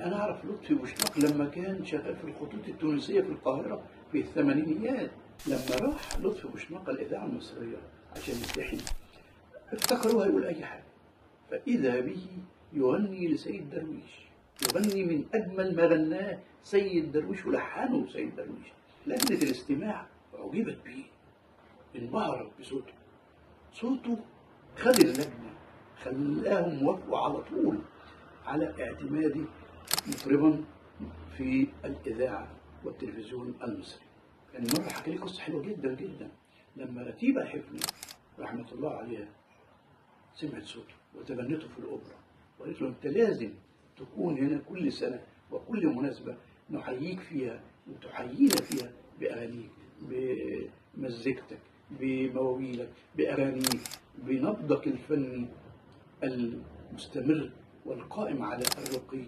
يعني أنا أعرف لطفي بوشناق لما كان شغال في الخطوط التونسية في القاهرة في الثمانينيات. لما راح لطفي بوشناق الإذاعة المصرية عشان يمتحن افتكروه هيقول أي حاجة، فإذا به يغني لسيد درويش، يغني من أجمل ما غناه سيد درويش ولحنه سيد درويش. لجنة الاستماع أعجبت به، انبهرت بصوته. صوته خد اللجنة، خلاهم وافقوا على طول على اعتمادي مطربا في الإذاعة والتلفزيون المصري. كان مرة حكى لي قصة حلوة جدا جدا. لما رتيبة حفني رحمة الله عليها سمعت صوته وتبنته في الأوبرا وقالت له أنت لازم تكون هنا كل سنة وكل مناسبة نحييك فيها وتحيينا فيها بأغانيك، بمزيكتك، بمواويلك، بأغانيك، بنبضك الفني المستمر والقائم على الرقي